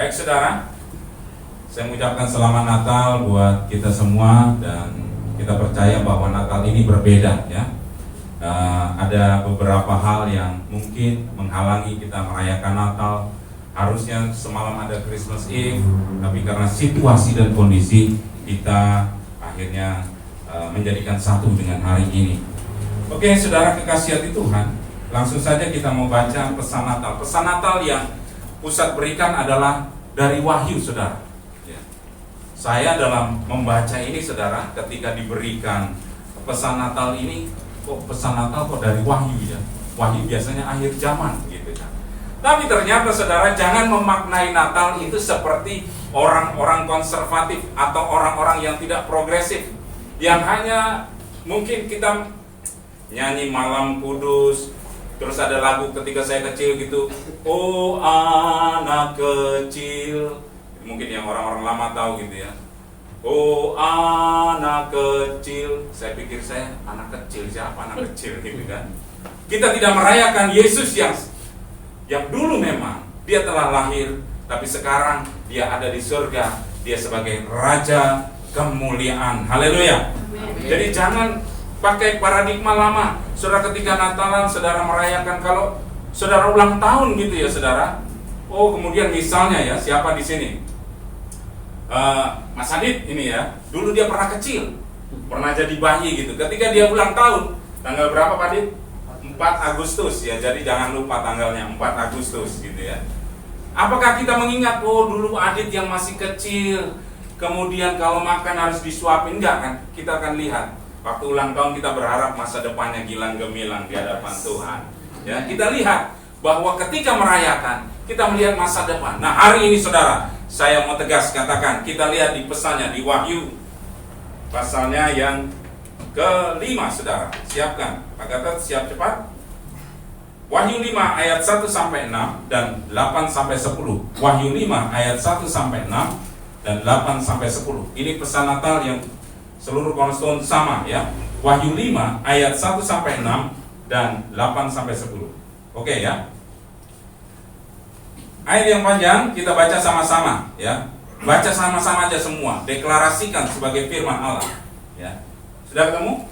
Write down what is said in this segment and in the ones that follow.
Baik saudara, saya mengucapkan selamat Natal buat kita semua, dan kita percaya bahwa Natal ini berbeda ya. Ada beberapa hal yang mungkin menghalangi kita merayakan Natal. Harusnya semalam ada Christmas Eve, tapi karena situasi dan kondisi kita akhirnya menjadikan satu dengan hari ini. Oke saudara kekasih hati Tuhan, langsung saja kita mau baca pesan Natal. Pesan Natal yang pusat berikan adalah dari Wahyu saudara ya. Saya dalam membaca ini saudara, ketika diberikan pesan Natal ini, kok pesan Natal kok dari Wahyu ya. Wahyu biasanya akhir zaman gitu kan. Tapi ternyata saudara, jangan memaknai Natal itu seperti orang-orang konservatif atau orang-orang yang tidak progresif, yang hanya mungkin kita nyanyi Malam Kudus, terus ada lagu ketika saya kecil gitu, oh anak kecil, mungkin yang orang-orang lama tahu gitu ya. Oh anak kecil, saya pikir saya anak kecil, siapa anak kecil gitu kan. Kita tidak merayakan Yesus yang dulu memang dia telah lahir, tapi sekarang dia ada di surga, dia sebagai Raja kemuliaan. Haleluya. Jadi jangan pakai paradigma lama. Saudara ketika Natalan saudara merayakan, kalau saudara ulang tahun gitu ya saudara. Oh kemudian misalnya ya, siapa di sini? Mas Adit ini ya, dulu dia pernah kecil, pernah jadi bayi gitu. Ketika dia ulang tahun, tanggal berapa Pak Adit? 4 Agustus ya, jadi jangan lupa tanggalnya 4 Agustus gitu ya. Apakah kita mengingat, oh dulu Adit yang masih kecil, kemudian kalau makan harus disuapin? Enggak kan? Kita akan lihat waktu ulang tahun kita berharap masa depannya gilang gemilang di hadapan Tuhan. Ya, kita lihat bahwa ketika merayakan, kita melihat masa depan. Nah, hari ini saudara, saya mau tegas katakan, kita lihat di pesannya di Wahyu pasalnya yang ke-5 saudara. Siapkan, Pak Gatot siap cepat. Wahyu 5 ayat 1 sampai 6 dan 8 sampai 10. Wahyu 5 ayat 1 sampai 6 dan 8 sampai 10. Ini pesan Natal yang seluruh cornerstone sama ya. Wahyu 5 ayat 1 sampai 6 dan 8 sampai 10. Oke ya. Ayat yang panjang kita baca sama-sama ya. Baca sama-sama aja semua, deklarasikan sebagai firman Allah ya. Sudah ketemu?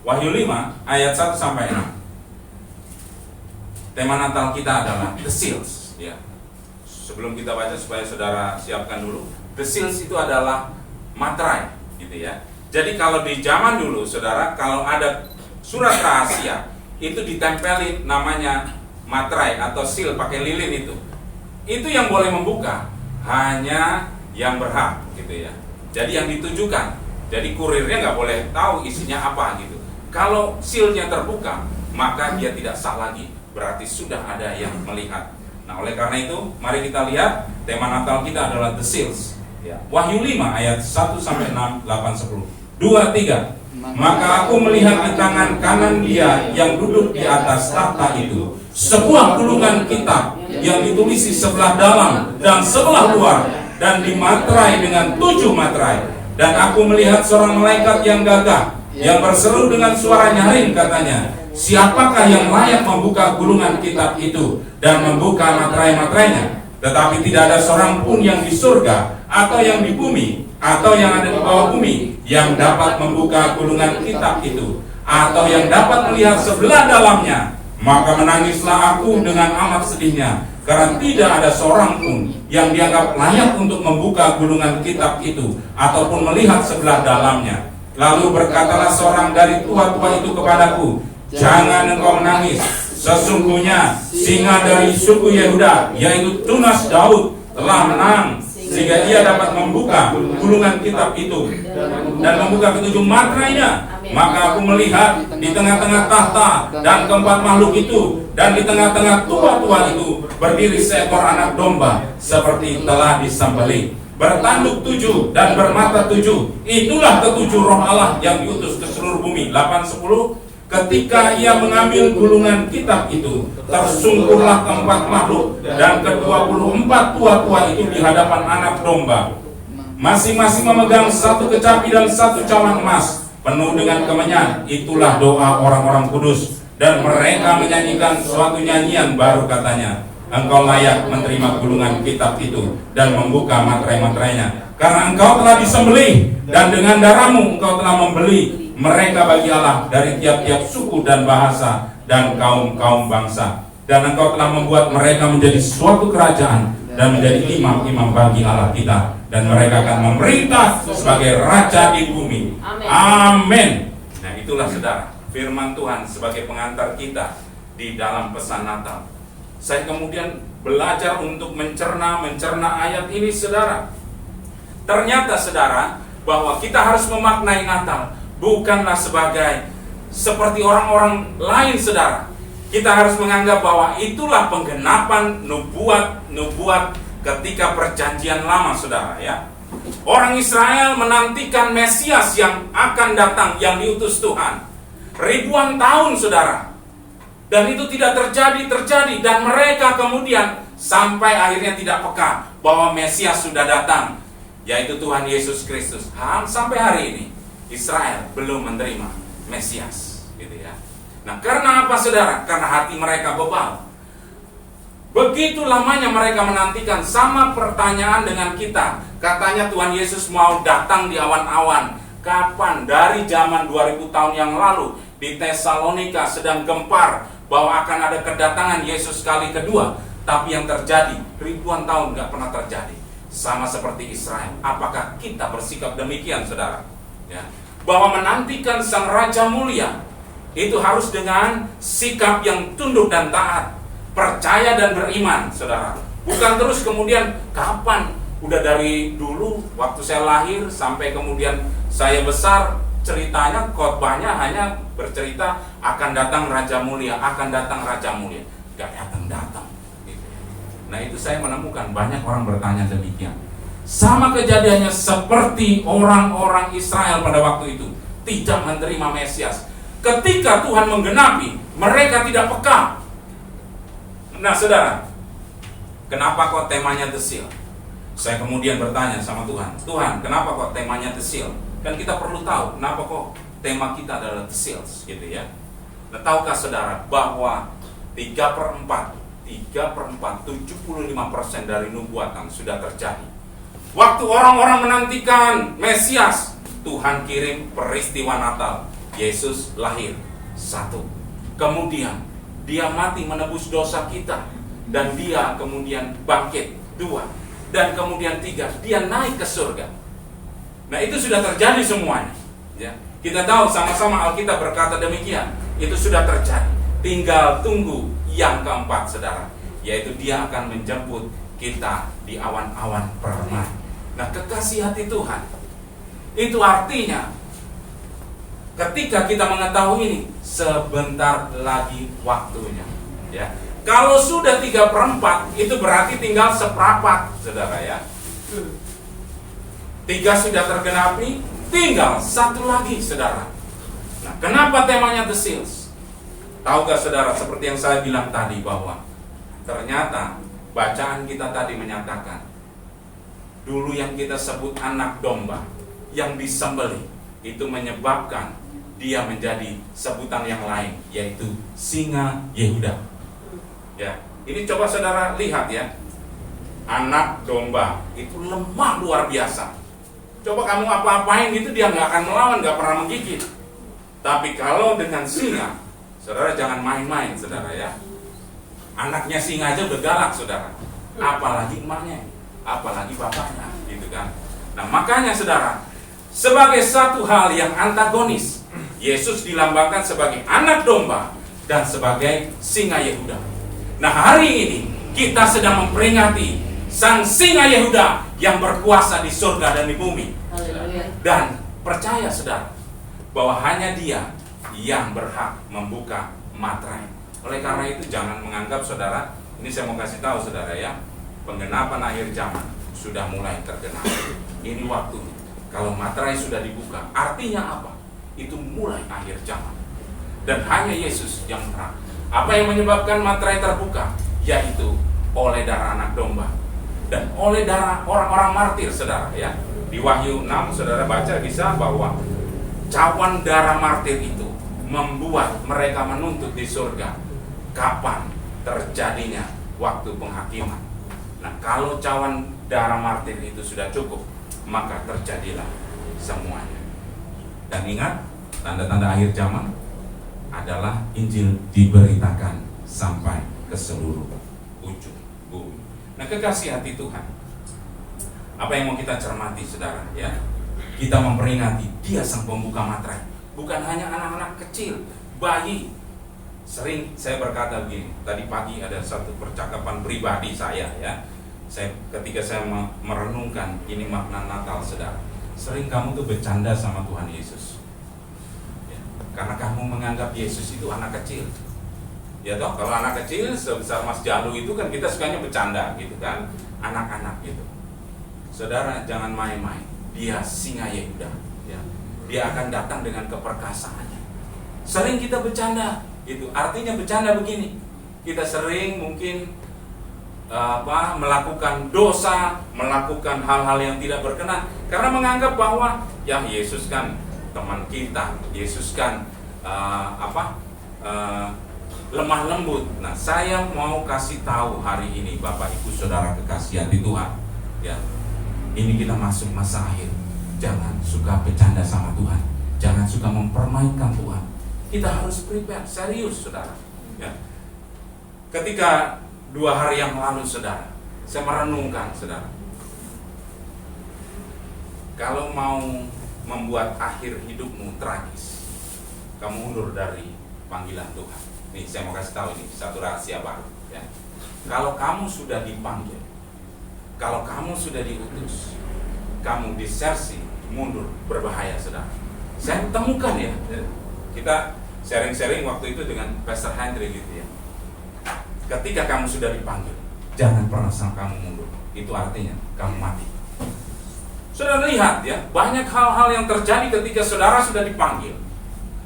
Wahyu 5 ayat 1 sampai 6. Tema Natal kita adalah The Seals ya. Sebelum kita baca, supaya saudara siapkan dulu. The Seals itu adalah materai gitu ya. Jadi kalau di zaman dulu saudara, kalau ada surat rahasia itu ditempelin namanya materai atau seal pakai lilin itu. Itu yang boleh membuka hanya yang berhak gitu ya. Jadi yang ditujukan. Jadi kurirnya nggak boleh tahu isinya apa gitu. Kalau sealnya terbuka, maka dia tidak sah lagi. Berarti sudah ada yang melihat. Nah, oleh karena itu, mari kita lihat tema Natal kita adalah The Seals. Ya. Wahyu 5 ayat 1 sampai 6, 8, 10. 2, 3. Maka aku melihat di tangan kanan dia yang duduk di atas tahta itu sebuah gulungan kitab yang ditulisi sebelah dalam dan sebelah luar, dan dimaterai dengan 7 materai. Dan aku melihat seorang malaikat yang gagah yang berseru dengan suara nyaring, katanya, siapakah yang layak membuka gulungan kitab itu dan membuka materai-materainya? Tetapi tidak ada seorang pun yang di surga atau yang di bumi atau yang ada di bawah bumi yang dapat membuka gulungan kitab itu atau yang dapat melihat sebelah dalamnya. Maka menangislah aku dengan amat sedihnya, karena tidak ada seorang pun yang dianggap layak untuk membuka gulungan kitab itu ataupun melihat sebelah dalamnya. Lalu berkatalah seorang dari tua-tua itu kepadaku, jangan engkau menangis. Sesungguhnya singa dari suku Yehuda, yaitu tunas Daud, telah menang, sehingga ia dapat membuka gulungan kitab itu dan membuka ketujuh materainya. Maka aku melihat di tengah-tengah tahta dan keempat makhluk itu, dan di tengah-tengah tua-tua itu berdiri seekor anak domba seperti telah disembelih, bertanduk 7 dan bermata 7. Itulah ketujuh roh Allah yang diutus ke seluruh bumi. 8, 10. Ketika ia mengambil gulungan kitab itu, tersungkurlah keempat makhluk dan ke-24 tua-tua itu di hadapan anak domba. Masing-masing memegang 1 kecapi dan 1 cawan emas penuh dengan kemenyan. Itulah doa orang-orang kudus, dan mereka menyanyikan suatu nyanyian baru, katanya, engkau layak menerima gulungan kitab itu dan membuka materai-materainya. Karena engkau telah disembelih dan dengan darahmu engkau telah membeli mereka bagi Allah dari tiap-tiap suku dan bahasa dan kaum-kaum bangsa. Dan engkau telah membuat mereka menjadi suatu kerajaan dan menjadi imam-imam bagi Allah kita. Dan mereka akan memerintah sebagai raja di bumi. Amin. Nah, itulah saudara, firman Tuhan sebagai pengantar kita di dalam pesan Natal. Saya kemudian belajar untuk mencerna ayat ini, saudara. Ternyata saudara, bahwa kita harus memaknai Natal bukanlah seperti orang-orang lain, saudara. Kita harus menganggap bahwa itulah penggenapan nubuat ketika perjanjian lama, saudara, ya. Orang Israel menantikan Mesias yang akan datang, yang diutus Tuhan ribuan tahun, saudara. Dan itu tidak terjadi dan mereka kemudian sampai akhirnya tidak peka bahwa Mesias sudah datang, yaitu Tuhan Yesus Kristus. Sampai hari ini Israel belum menerima Mesias, gitu ya. Nah, karena apa, saudara? Karena hati mereka bebal. Begitu lamanya mereka menantikan. Sama pertanyaan dengan kita. Katanya Tuhan Yesus mau datang di awan-awan. Kapan? Dari zaman 2000 tahun yang lalu di Tesalonika sedang gempar bahwa akan ada kedatangan Yesus kali kedua. Tapi yang terjadi ribuan tahun gak pernah terjadi. Sama seperti Israel. Apakah kita bersikap demikian, saudara? Ya. Bahwa menantikan Sang Raja Mulia itu harus dengan sikap yang tunduk dan taat, percaya dan beriman, saudara. Bukan terus kemudian kapan, udah dari dulu waktu saya lahir sampai kemudian saya besar, ceritanya, khotbahnya hanya bercerita akan datang Raja Mulia, akan datang Raja Mulia. Gak datang. Nah, itu saya menemukan banyak orang bertanya demikian. Sama kejadiannya seperti orang-orang Israel pada waktu itu, tidak menerima Mesias. Ketika Tuhan menggenapi, mereka tidak peka. Nah, saudara, kenapa kok temanya The Seal? Saya kemudian bertanya sama Tuhan, Tuhan, kenapa kok temanya The Seal? Kan kita perlu tahu, kenapa kok tema kita adalah The Seals, gitu ya. Nah, tahukah saudara bahwa 3/4, 75% dari nubuatan sudah terjadi. Waktu orang-orang menantikan Mesias, Tuhan kirim peristiwa Natal. Yesus lahir, 1. Kemudian dia mati menebus dosa kita, dan dia kemudian bangkit, 2. Dan kemudian 3, dia naik ke surga. Nah, itu sudah terjadi semuanya, ya. Kita tahu sama-sama Alkitab berkata demikian. Itu sudah terjadi. Tinggal tunggu yang keempat, saudara, yaitu dia akan menjemput kita di awan-awan permai. Nah, kekasih hati Tuhan, itu artinya ketika kita mengetahui ini, sebentar lagi waktunya, ya. Kalau sudah 3/4, itu berarti tinggal 1/4, saudara, ya. 3 sudah tergenapi, tinggal 1 lagi, saudara. Nah, kenapa temanya The Seals? Tahukah saudara, seperti yang saya bilang tadi, bahwa ternyata bacaan kita tadi menyatakan, dulu yang kita sebut anak domba yang disembelih, itu menyebabkan dia menjadi sebutan yang lain, yaitu singa Yehuda. Ya, ini coba saudara lihat, ya. Anak domba itu lemah luar biasa. Coba kamu apa-apain gitu, dia nggak akan melawan, nggak pernah menggigit. Tapi kalau dengan singa, saudara jangan main-main, saudara, ya. Anaknya singa aja udah galak, saudara. Apalagi emaknya, apalagi bapaknya, gitu kan. Nah, makanya saudara, sebagai satu hal yang antagonis, Yesus dilambangkan sebagai anak domba dan sebagai singa Yehuda. Nah, hari ini kita sedang memperingati sang singa Yehuda yang berkuasa di surga dan di bumi. Dan percaya saudara, bahwa hanya dia yang berhak membuka materai. Oleh karena itu jangan menganggap, saudara, ini saya mau kasih tahu saudara, ya, penggenapan akhir zaman sudah mulai tergenap. Ini waktu. Kalau materai sudah dibuka, artinya apa? Itu mulai akhir zaman. Dan hanya Yesus yang berhak. Apa yang menyebabkan materai terbuka? Yaitu oleh darah anak domba dan oleh darah orang-orang martir, saudara, ya. Di Wahyu 6 saudara baca bisa bahwa cawan darah martir itu membuat mereka menuntut di surga kapan terjadinya waktu penghakiman. Nah, kalau cawan darah martir itu sudah cukup, maka terjadilah semuanya. Dan ingat, tanda-tanda akhir zaman adalah Injil diberitakan sampai ke seluruh ujung bumi. Nah, kekasih hati Tuhan, apa yang mau kita cermati, saudara? Ya, kita memperingati Dia sang pembuka materai. Bukan hanya anak-anak kecil, bayi. Sering saya berkata begini, tadi pagi ada satu percakapan pribadi saya, ya. Ketika saya merenungkan ini makna Natal, saudara. Sering kamu tuh bercanda sama Tuhan Yesus, ya, karena kamu menganggap Yesus itu anak kecil. Ya toh, kalau anak kecil sebesar Mas Jalu itu kan kita sukanya bercanda gitu kan, anak-anak gitu. Saudara, jangan main-main. Dia singa Yehuda, ya. Dia akan datang dengan keperkasaannya. Sering kita bercanda, itu artinya bercanda begini. Kita sering mungkin melakukan dosa, melakukan hal-hal yang tidak berkenan karena menganggap bahwa ya Yesus kan teman kita, Yesus kan lemah lembut. Nah, saya mau kasih tahu hari ini, Bapak Ibu Saudara kekasih hati Tuhan, ya, ini kita masuk masa akhir. Jangan suka bercanda sama Tuhan, jangan suka mempermainkan Tuhan. Kita harus prepare, serius, saudara. Ya. Ketika 2 hari yang lalu, saudara, saya merenungkan, saudara, kalau mau membuat akhir hidupmu tragis, kamu undur dari panggilan Tuhan. Nih, saya mau kasih tahu ini satu rahasia baru, ya. Kalau kamu sudah dipanggil, kalau kamu sudah diutus, kamu disersi, mundur, berbahaya, saudara. Saya temukan, ya, kita sharing-sharing waktu itu dengan Pastor Henry gitu, ya. Ketika kamu sudah dipanggil, jangan pernah sampai kamu mundur. Itu artinya kamu mati. Saudara lihat, ya, banyak hal-hal yang terjadi ketika saudara sudah dipanggil.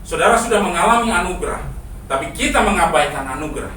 Saudara sudah mengalami anugerah, tapi kita mengabaikan anugerah,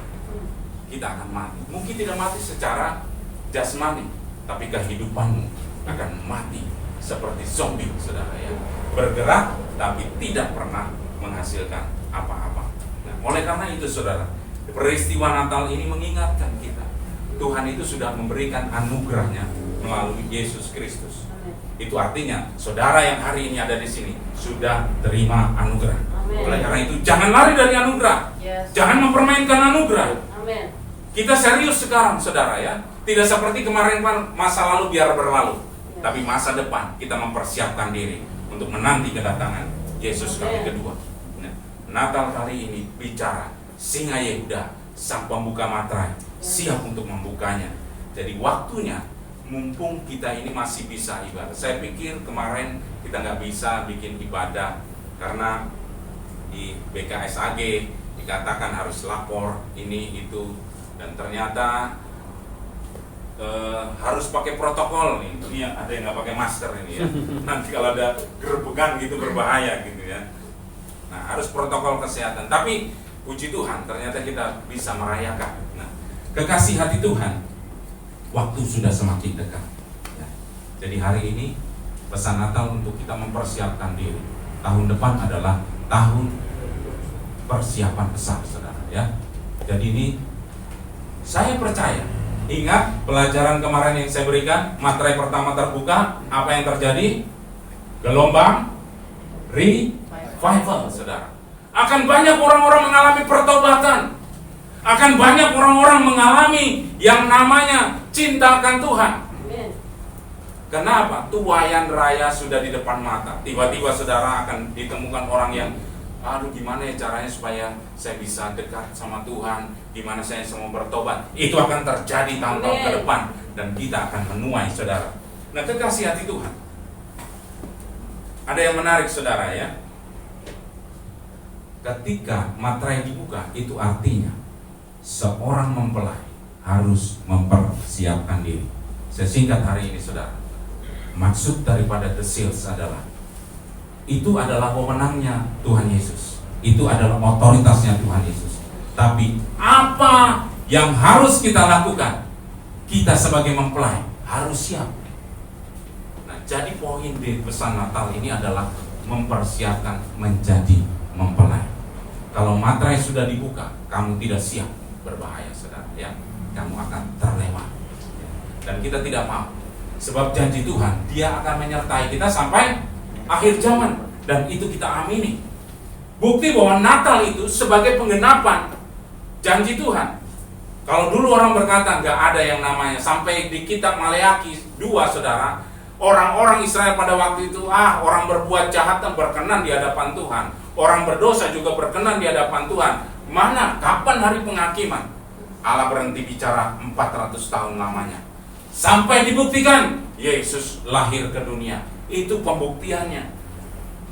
kita akan mati. Mungkin tidak mati secara jasmani, tapi kehidupanmu akan mati seperti zombie, saudara, ya. Bergerak tapi tidak pernah menghasilkan apa-apa. Nah, oleh karena itu, saudara, peristiwa Natal ini mengingatkan kita, Tuhan itu sudah memberikan anugerahnya melalui Yesus Kristus. Itu artinya, saudara yang hari ini ada di sini sudah terima anugerah. Amen. Oleh karena itu, jangan lari dari anugerah. Yes. Jangan mempermainkan anugerah. Amen. Kita serius sekarang, saudara, ya. Tidak seperti kemarin, masa lalu biar berlalu. Yes. Tapi masa depan kita mempersiapkan diri untuk menanti kedatangan Yesus kali kedua. Nah, Natal kali ini bicara singa Yehuda, sang pembuka materai, siap untuk membukanya. Jadi waktunya, mumpung kita ini masih bisa ibadah. Saya pikir kemarin kita nggak bisa bikin ibadah karena di BKSAG dikatakan harus lapor ini itu, dan ternyata harus pakai protokol nih. Ini ada yang nggak pakai masker ini, ya. Nanti kalau ada gerebekan gitu berbahaya gitu, ya. Nah, harus protokol kesehatan. Tapi puji Tuhan, ternyata kita bisa merayakan. Nah, kekasih hati Tuhan, waktu sudah semakin dekat, ya. Jadi hari ini pesan Natal untuk kita mempersiapkan diri. Tahun depan adalah tahun persiapan besar, saudara, ya. Jadi ini saya percaya. Ingat pelajaran kemarin yang saya berikan, materai pertama terbuka, apa yang terjadi? Gelombang revival, saudara. Akan banyak orang-orang mengalami pertobatan. Akan banyak orang-orang mengalami yang namanya cinta akan Tuhan. Kenapa? Tuayan raya sudah di depan mata. Tiba-tiba saudara akan ditemukan orang yang, aduh, gimana ya caranya supaya saya bisa dekat sama Tuhan, gimana saya semua bertobat. Itu akan terjadi tahun-tahun ke depan, dan kita akan menuai, saudara. Nah, kekasih hati Tuhan, ada yang menarik, saudara, ya. Ketika materai dibuka, itu artinya seorang mempelai harus mempersiapkan diri. Saya singkat hari ini, saudara. Maksud daripada the seals adalah, itu adalah wewenangnya Tuhan Yesus. Itu adalah otoritasnya Tuhan Yesus. Tapi apa yang harus kita lakukan? Kita sebagai mempelai harus siap. Nah, jadi poin di pesan Natal ini adalah mempersiapkan menjadi mempelai. Kalau materai sudah dibuka, kamu tidak siap, berbahaya, saudara, ya. Kamu akan kita tidak mau. Sebab janji Tuhan, Dia akan menyertai kita sampai akhir zaman. Dan itu kita amini. Bukti bahwa Natal itu sebagai penggenapan janji Tuhan. Kalau dulu orang berkata nggak ada yang namanya, sampai di kitab Maleakhi 2, saudara, orang-orang Israel pada waktu itu, orang berbuat jahat dan berkenan di hadapan Tuhan, orang berdosa juga berkenan di hadapan Tuhan. Mana, kapan hari penghakiman? Allah berhenti bicara 400 tahun lamanya, sampai dibuktikan Yesus lahir ke dunia. Itu pembuktiannya.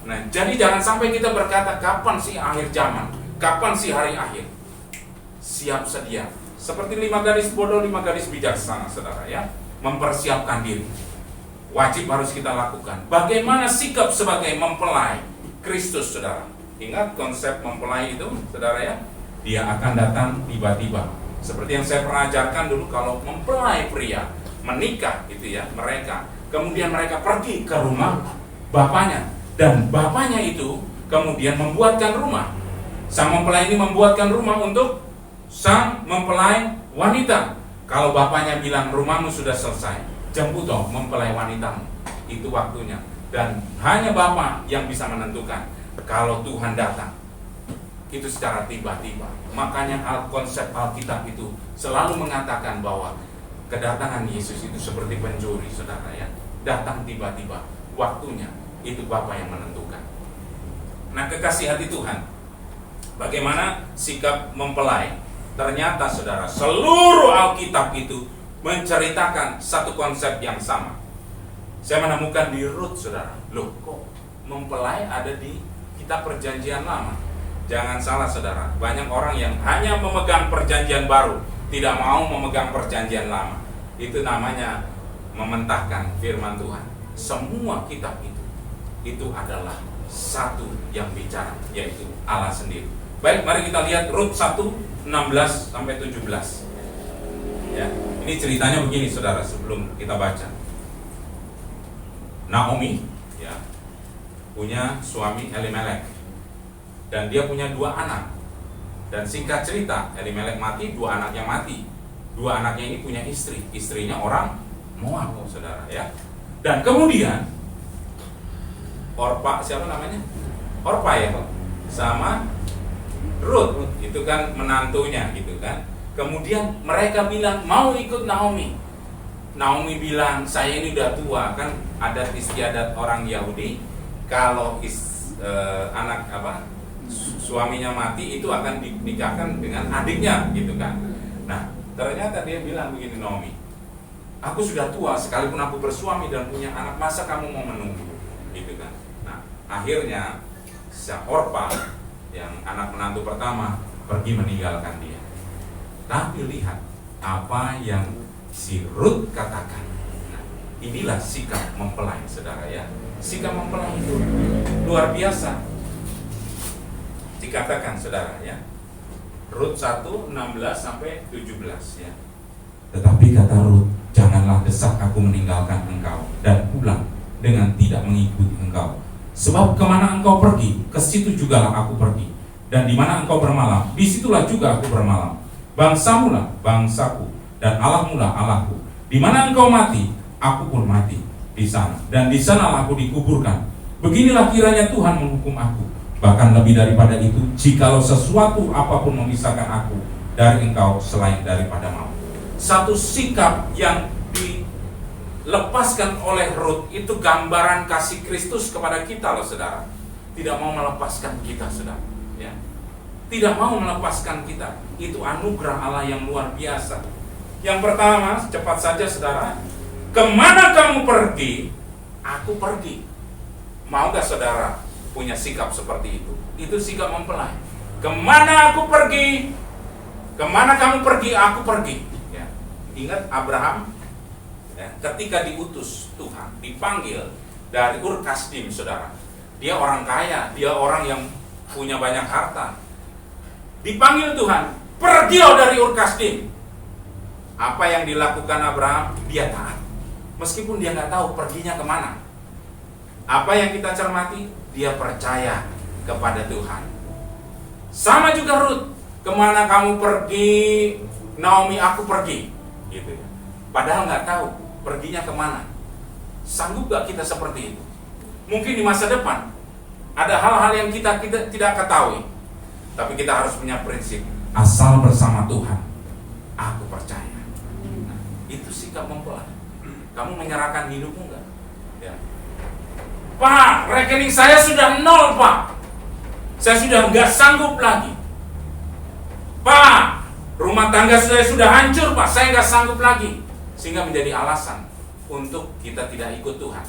Nah, jadi jangan sampai kita berkata kapan sih akhir zaman, kapan sih hari akhir. Siap sedia. Seperti 5 gadis bodoh, 5 gadis bijaksana, saudara ya. Mempersiapkan diri. Wajib harus kita lakukan. Bagaimana sikap sebagai mempelai Kristus, saudara? Ingat konsep mempelai itu, saudara ya. Dia akan datang tiba-tiba. Seperti yang saya pernah ajarkan dulu, kalau mempelai pria menikah gitu ya, mereka, kemudian mereka pergi ke rumah bapaknya. Dan bapaknya itu kemudian membuatkan rumah. Sang mempelai ini membuatkan rumah untuk sang mempelai wanita. Kalau bapaknya bilang rumahmu sudah selesai, jemput dong mempelai wanitamu. Itu waktunya. Dan hanya bapak yang bisa menentukan kalau Tuhan datang. Itu secara tiba-tiba. Makanya konsep Alkitab itu selalu mengatakan bahwa kedatangan Yesus itu seperti pencuri, saudara ya. Datang tiba-tiba. Waktunya. Itu Bapa yang menentukan. Nah, kekasih hati Tuhan, bagaimana sikap mempelai? Ternyata saudara, seluruh Alkitab itu menceritakan satu konsep yang sama. Saya menemukan di Rut, saudara. Loh, kok mempelai ada di kitab perjanjian lama? Jangan salah, saudara. Banyak orang yang hanya memegang perjanjian baru, tidak mau memegang perjanjian lama. Itu namanya mementahkan firman Tuhan. Semua kitab itu adalah satu yang bicara, yaitu Allah sendiri. Baik, mari kita lihat Rut 1, 16 sampai 17. Ya, ini ceritanya begini, saudara, sebelum kita baca. Naomi ya, punya suami Elimelek, dan dia punya 2 anak. Dan singkat cerita, Elimelek mati, 2 anaknya mati. 2 anaknya ini punya istri, istrinya orang Moab, saudara ya. Dan kemudian Orpa, siapa namanya? Orpa ya, sama Rut, itu kan menantunya gitu kan. Kemudian mereka bilang mau ikut Naomi. Naomi bilang, saya ini udah tua, kan adat istiadat orang Yahudi, kalau suaminya mati itu akan dinikahkan dengan adiknya gitu kan. Nah, ternyata dia bilang begini, Naomi, aku sudah tua, sekalipun aku bersuami dan punya anak, masa kamu mau menunggu gitu kan. Nah, akhirnya si Orpa yang anak menantu pertama pergi meninggalkan dia. Tapi lihat apa yang si Rut katakan. Nah, inilah sikap mempelai, saudara ya. Sikap mempelai itu luar biasa. Dikatakan, saudara ya. Rut 1, 16 sampai 17 ya. Tetapi kata Rut, janganlah desak aku meninggalkan engkau dan pulang dengan tidak mengikuti engkau. Sebab kemana engkau pergi, ke situ jugalah aku pergi. Dan di mana engkau bermalam, disitulah juga aku bermalam. Bangsamu lah bangsaku, dan Allahmu lah Allahku. Di mana engkau mati, aku pun mati di sana. Dan di sanalah aku dikuburkan. Beginilah kiranya Tuhan menghukum aku. Bahkan lebih daripada itu, jikalau sesuatu apapun memisahkan aku dari engkau selain daripada maut. Satu sikap yang dilepaskan oleh Rut itu gambaran kasih Kristus kepada kita loh, saudara. Tidak mau melepaskan kita, saudara ya. Tidak mau melepaskan kita. Itu anugerah Allah yang luar biasa. Yang pertama, cepat saja saudara, kemana kamu pergi, aku pergi. Mau gak saudara punya sikap seperti itu? Itu sikap mempelai. Kemana aku pergi, kemana kamu pergi, aku pergi ya. Ingat Abraham ya, ketika diutus Tuhan, dipanggil dari Ur Kasdim, saudara. Dia orang kaya, dia orang yang punya banyak harta. Dipanggil Tuhan, pergi dari Ur Kasdim. Apa yang dilakukan Abraham? Dia taat, meskipun dia nggak tahu perginya kemana. Apa yang kita cermati? Dia percaya kepada Tuhan. Sama juga Rut, kemana kamu pergi, Naomi, aku pergi gitu. Padahal nggak tahu perginya kemana? Sanggup gak kita seperti itu? Mungkin di masa depan ada hal-hal yang kita tidak ketahui, tapi kita harus punya prinsip, asal bersama Tuhan, aku percaya. Nah, itu sikap mempelai. Kamu menyerahkan hidupmu enggak? Ya. Pak, rekening saya sudah 0, Pak. Saya sudah nggak sanggup lagi. Pak, rumah tangga saya sudah hancur, Pak. Saya nggak sanggup lagi. Sehingga menjadi alasan untuk kita tidak ikut Tuhan.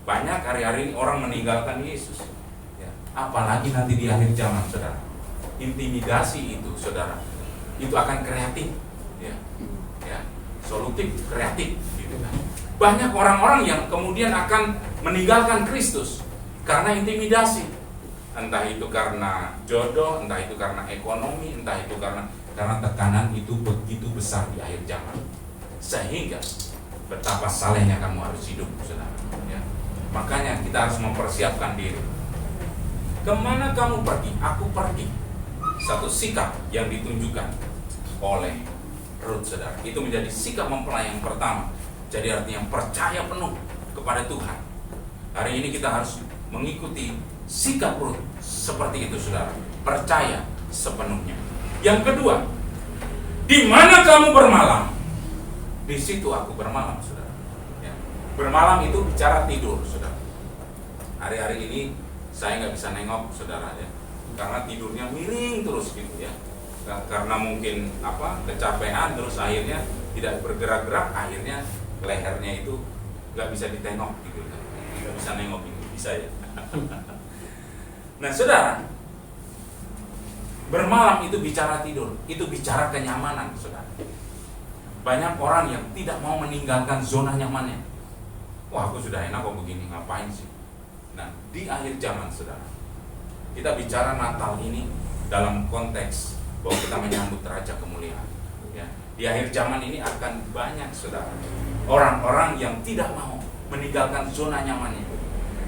Banyak hari-hari ini orang meninggalkan Yesus. Ya. Apalagi nanti di akhir zaman, saudara. Intimidasi itu, saudara, itu akan kreatif. Ya. Ya. Solutif, kreatif. Gitu kan. Banyak orang-orang yang kemudian akan meninggalkan Kristus karena intimidasi. Entah itu karena jodoh, entah itu karena ekonomi, entah itu karena tekanan itu begitu besar di akhir zaman. Sehingga betapa salehnya kamu harus hidup, saudara. Ya. Makanya kita harus mempersiapkan diri. Kemana kamu pergi? Aku pergi. Satu sikap yang ditunjukkan oleh Ruth, saudara. Itu menjadi sikap mempelai yang pertama. Jadi artinya percaya penuh kepada Tuhan. Hari ini kita harus mengikuti sikap Ruth seperti itu, saudara. Percaya sepenuhnya. Yang kedua, di mana kamu bermalam? Di situ aku bermalam, saudara. Ya. Bermalam itu bicara tidur, saudara. Hari-hari ini saya nggak bisa nengok, saudara, ya, karena tidurnya miring terus gitu ya. Karena mungkin kecapean, terus akhirnya tidak bergerak-gerak, akhirnya lehernya itu nggak bisa ditengok gitu, nggak bisa nengok ini, bisa ya. Nah, saudara, bermalam itu bicara tidur, itu bicara kenyamanan, saudara. Banyak orang yang tidak mau meninggalkan zona nyamannya. Wah, aku sudah enak kok begini, ngapain sih? Nah, di akhir zaman, saudara, kita bicara Natal ini dalam konteks bahwa kita menyambut Raja Kemuliaan. Ya. Di akhir zaman ini akan banyak, saudara, orang-orang yang tidak mau meninggalkan zona nyamannya.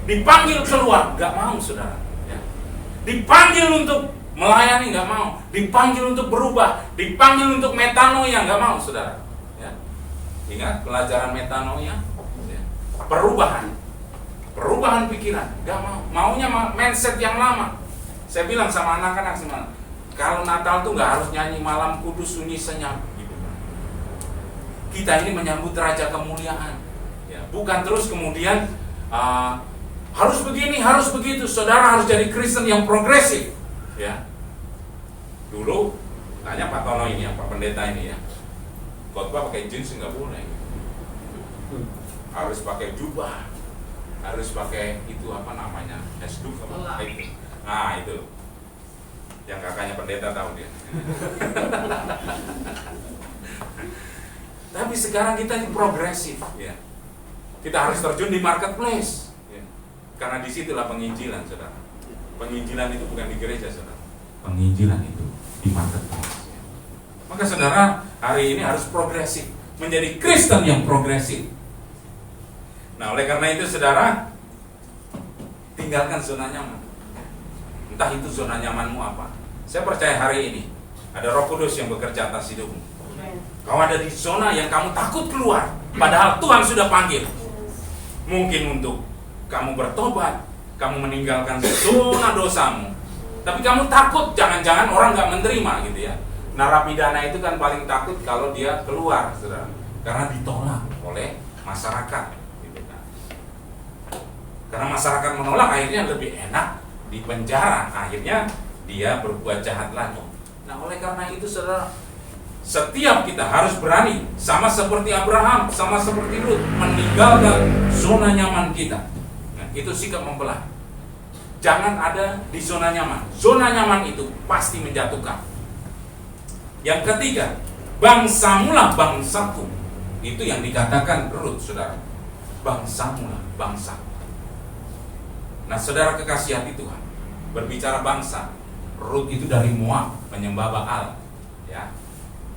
Dipanggil keluar, gak mau, saudara. Ya. Dipanggil untuk melayani, gak mau. Dipanggil untuk berubah, dipanggil untuk metanoia, gak mau, saudara. Ya. Ingat pelajaran metanoia? Ya. Perubahan pikiran, gak mau. Maunya mindset yang lama. Saya bilang sama anak-anak semalam, kalau Natal tuh gak harus nyanyi malam kudus sunyi senyap. Gitu. Kita ini menyambut Raja Kemuliaan. Ya. Bukan terus kemudian harus begini, harus begitu. Saudara harus jadi Kristen yang progresif. Ya. Dulu tanya Pak Tono ini ya, Pak Pendeta ini ya, khotbah pakai jeans nggak boleh. Harus pakai jubah, harus pakai itu esduk apa itu. Nah itu, yang kakaknya pendeta tahu dia. Tapi sekarang kita ini progresif, ya. Kita harus terjun di marketplace. Karena disitulah penginjilan, saudara. Penginjilan itu bukan di gereja, saudara. Penginjilan itu di marketplace. Maka saudara, hari ini harus progresif, menjadi Kristen yang progresif. Nah, oleh karena itu, saudara, tinggalkan zona nyaman. Entah itu zona nyamanmu apa. Saya percaya hari ini ada Roh Kudus yang bekerja atas hidupmu. Kau ada di zona yang kamu takut keluar, padahal Tuhan sudah panggil. Mungkin untuk kamu bertobat, kamu meninggalkan zona dosamu, tapi kamu takut jangan-jangan orang gak menerima gitu ya. Narapidana itu kan paling takut kalau dia keluar, saudara, karena ditolak oleh masyarakat gitu kan. Karena masyarakat menolak, akhirnya lebih enak di penjara, akhirnya dia berbuat jahat lagi. Nah, oleh karena itu, saudara, setiap kita harus berani, sama seperti Abraham, sama seperti Ruth, meninggalkan zona nyaman kita. Itu sikap mempelai. Jangan ada di zona nyaman. Zona nyaman itu pasti menjatuhkan. Yang ketiga, bangsamulah bangsaku. Itu yang dikatakan Ruth, saudara. Bangsamulah bangsaku. Nah, saudara kekasih hati Tuhan, berbicara bangsa, Ruth itu dari Moab, penyembah Baal, ya.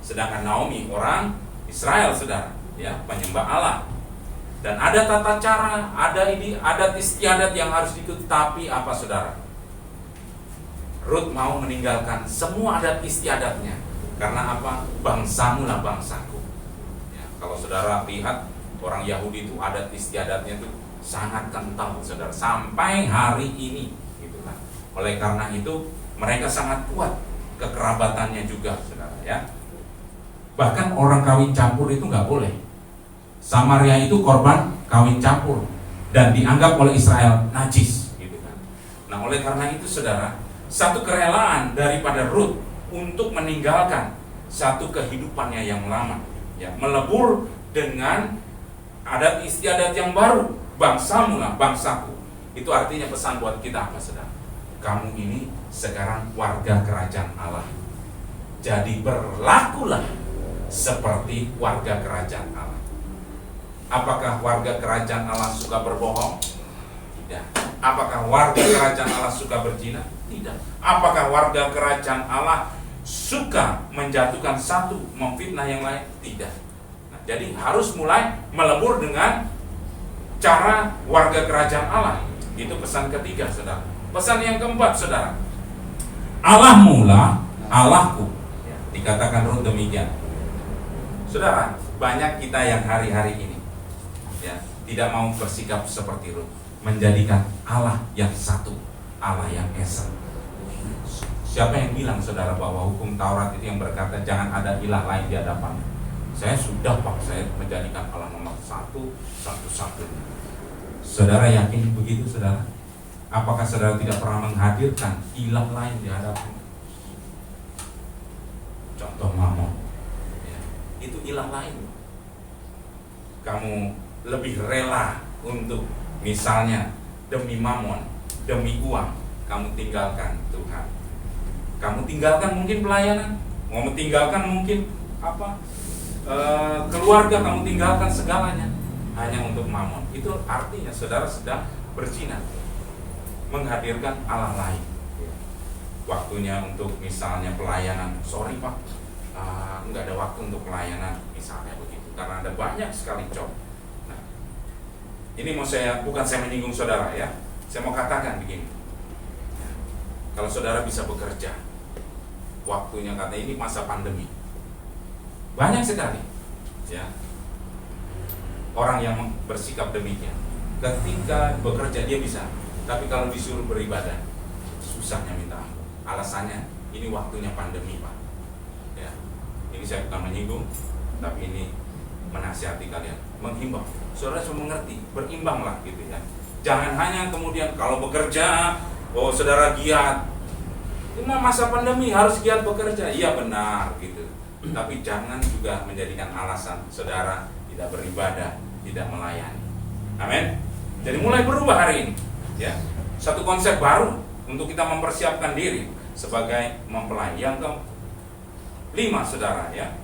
Sedangkan Naomi orang Israel, saudara, ya, penyembah Allah. Dan ada tata cara, ada adat istiadat yang harus diikuti. Tapi apa, saudara? Ruth mau meninggalkan semua adat istiadatnya. Karena apa? Bangsamulah bangsaku. Ya, kalau saudara lihat Orang Yahudi itu adat istiadatnya itu sangat kental, saudara, sampai hari ini, gitu kan. Oleh karena itu mereka sangat kuat kekerabatannya juga, saudara, ya. Bahkan orang kawin campur itu nggak boleh. Samaria itu korban kawin campur dan dianggap oleh Israel najis, gitu kan. Nah, oleh karena itu, saudara, satu kerelaan daripada Rut untuk meninggalkan satu kehidupannya yang lama, ya, melebur dengan adat istiadat yang baru. Bangsamu lah, bangsaku. Itu artinya pesan buat kita apa, saudara? Kamu ini sekarang warga kerajaan Allah. Jadi berlakulah seperti warga kerajaan Allah. Apakah warga kerajaan Allah suka berbohong? Tidak. Apakah warga kerajaan Allah suka berzina? Tidak. Apakah warga kerajaan Allah suka menjatuhkan satu, memfitnah yang lain? Tidak. Nah, jadi harus mulai melebur dengan cara warga kerajaan Allah. Itu pesan ketiga, saudara. Pesan yang keempat, saudara, Allahmu lah Allahku, ya, dikatakan Rut demikian. Saudara, banyak kita yang hari-hari ini, ya, tidak mau bersikap seperti Rut, menjadikan Allah yang satu, Allah yang esa. Siapa yang bilang, saudara, bahwa hukum Taurat itu yang berkata jangan ada ilah lain di hadapan? Saya sudah, Pak, saya menjadikan Allah nomor satu, satu-satunya. Saudara yakin begitu, saudara? Apakah saudara tidak pernah menghadirkan ilah lain di hadapan? Contoh Mamon, ya, itu ilah lain. Kamu lebih rela untuk, misalnya, demi Mamon, demi uang, kamu tinggalkan Tuhan. Kamu tinggalkan mungkin pelayanan, kamu tinggalkan mungkin keluarga, kamu tinggalkan segalanya hanya untuk Mamon. Itu artinya saudara sedang berzina, menghadirkan Allah lain. Waktunya untuk misalnya pelayanan, sorry Pak, nggak ada waktu untuk pelayanan, misalnya begitu, karena ada banyak sekali job. Nah, ini bukan saya menyinggung saudara, ya. Saya mau katakan begini, kalau saudara bisa bekerja, waktunya, kata ini masa pandemi, banyak sekali, ya, orang yang bersikap demikian. Ketika bekerja dia bisa, tapi kalau disuruh beribadah, susahnya minta ampun. Alasannya, ini waktunya pandemi, Pak. Ya, ini saya bukan menyinggung, tapi ini menasihati kalian, menghimbau. Saudara semua mengerti, berimbanglah, gitu ya. Jangan hanya kemudian kalau bekerja, oh saudara giat. Ini masa pandemi harus giat bekerja, iya benar, gitu. Tapi jangan juga menjadikan alasan saudara tidak beribadah, tidak melayani. Amin. Jadi mulai berubah hari ini, ya. Satu konsep baru untuk kita mempersiapkan diri sebagai mempelai. Yang kelima, saudara, ya,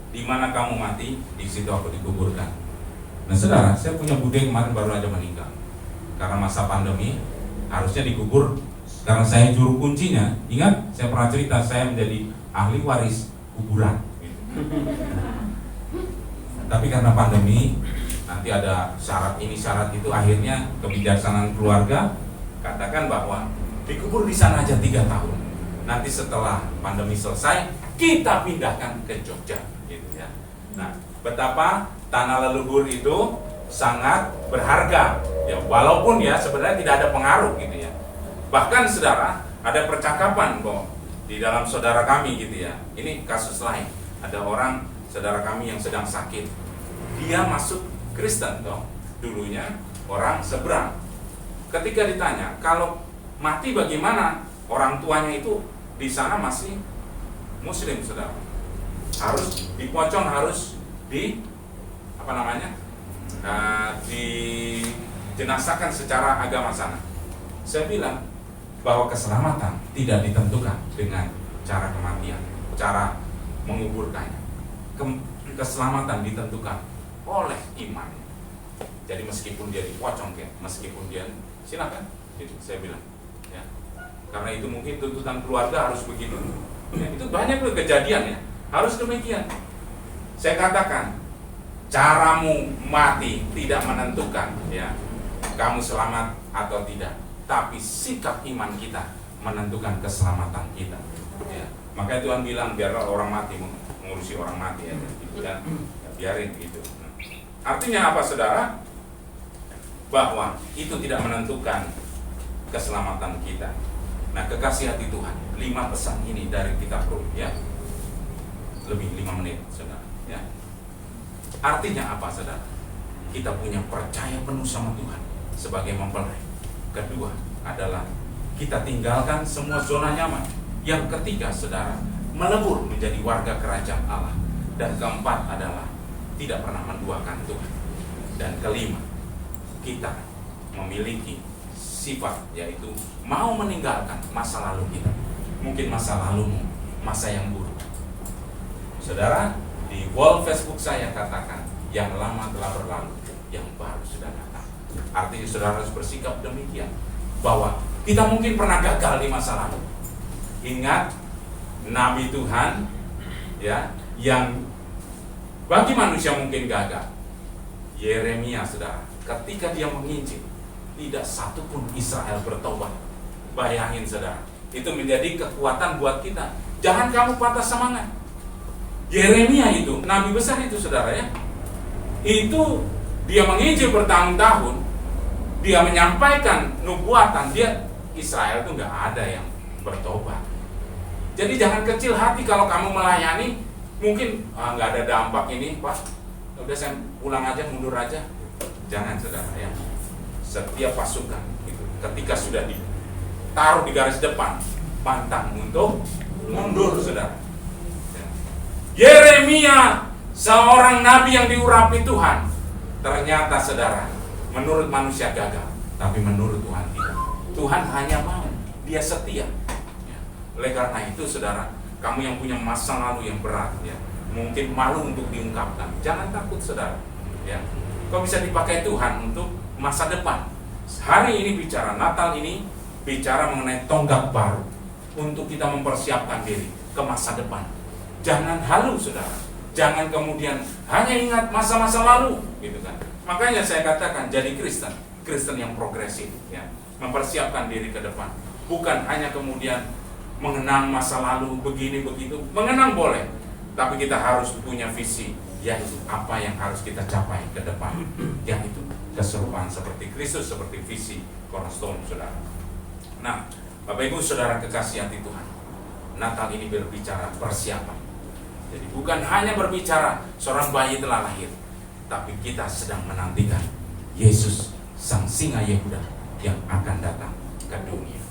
di mana kamu mati, di situ aku dikuburkan. Nah, saudara, saya punya bude kemarin baru aja meninggal karena masa pandemi, harusnya dikubur. Karena saya juru kuncinya, ingat saya pernah cerita saya menjadi ahli waris kuburan. Tapi karena pandemi, nanti ada syarat ini syarat itu, akhirnya kebijaksanaan keluarga katakan bahwa dikubur di sana aja 3 tahun. Nanti setelah pandemi selesai, kita pindahkan ke Jogja, gitu ya. Nah, betapa tanah leluhur itu sangat berharga, ya, walaupun ya sebenarnya tidak ada pengaruh, gitu ya. Bahkan saudara, ada percakapan kok di dalam saudara kami, gitu ya. Ini kasus lain. Ada orang saudara kami yang sedang sakit. Dia masuk Kristen dong. Dulunya orang seberang. Ketika ditanya, kalau mati bagaimana? Orang tuanya itu di sana masih Muslim, saudara. Harus dipocong, harus dijenazahkan secara agama sana. Saya bilang bahwa keselamatan tidak ditentukan dengan cara kematian, cara menguburkannya. Keselamatan ditentukan oleh iman. Jadi meskipun dia dipocong, meskipun dia silakan, gitu saya bilang, ya. Karena itu mungkin tuntutan keluarga harus begitu. Ya, itu banyak loh kejadian, ya. Harus demikian. Saya katakan, caramu mati tidak menentukan, ya, kamu selamat atau tidak. Tapi sikap iman kita menentukan keselamatan kita, ya. Makanya Tuhan bilang biarlah orang mati mengurusi orang mati, ya, gitu kan, ya, biarin gitu. Artinya apa saudara? Bahwa itu tidak menentukan keselamatan kita. Nah, kekasih hati Tuhan, 5 pesan ini dari kitab Rum, ya. Lebih 5 menit, saudara, ya. Artinya apa, saudara? Kita punya percaya penuh sama Tuhan sebagai mempelai. Kedua adalah kita tinggalkan semua zona nyaman. Yang ketiga, saudara, melebur menjadi warga kerajaan Allah. Dan keempat adalah tidak pernah menduakan Tuhan. Dan kelima, kita memiliki sifat, yaitu mau meninggalkan masa lalu kita. Mungkin masa lalumu, masa yang buruk. Saudara, di wall Facebook saya katakan, yang lama telah berlalu, yang baru sudah datang. Artinya saudara harus bersikap demikian, bahwa kita mungkin pernah gagal di masa lalu. Ingat, Nabi Tuhan, ya, yang bagi manusia mungkin gagal, Yeremia, saudara, ketika dia menginjil, tidak satu pun Israel bertobat. Bayangin, saudara, itu menjadi kekuatan buat kita. Jangan kamu patah semangat. Yeremia itu, nabi besar itu, saudara, ya, itu dia menginjil bertahun-tahun, dia menyampaikan nubuatan, dia Israel itu nggak ada yang bertobat. Jadi jangan kecil hati kalau kamu melayani, mungkin nggak ada dampak ini, Pak. Udah saya pulang aja, mundur aja. Jangan, saudara, ya. Setiap pasukan itu, ketika sudah ditaruh di garis depan, pantang untuk mundur, saudara. Yeremia, seorang nabi yang diurapi Tuhan, ternyata, saudara, menurut manusia gagal, tapi menurut Tuhan tidak. Tuhan hanya mau, dia setia. Oleh karena itu, saudara, kamu yang punya masa lalu yang berat, ya, mungkin malu untuk diungkapkan, jangan takut, saudara, ya. Kau bisa dipakai Tuhan untuk masa depan. Hari ini bicara, Natal ini bicara mengenai tonggak baru untuk kita mempersiapkan diri ke masa depan. Jangan halu, saudara. Jangan kemudian hanya ingat masa-masa lalu, gitu kan. Makanya saya katakan, jadi Kristen yang progresif, ya, mempersiapkan diri ke depan. Bukan hanya kemudian mengenang masa lalu begini begitu. Mengenang boleh, tapi kita harus punya visi, yaitu apa yang harus kita capai ke depan, yaitu keserupaan seperti Kristus, seperti visi Cornerstone, saudara. Nah, Bapak Ibu saudara kekasih hati Tuhan, Natal ini berbicara persiapan. Jadi bukan hanya berbicara seorang bayi telah lahir, tapi kita sedang menantikan Yesus, sang singa Yehuda yang akan datang ke dunia.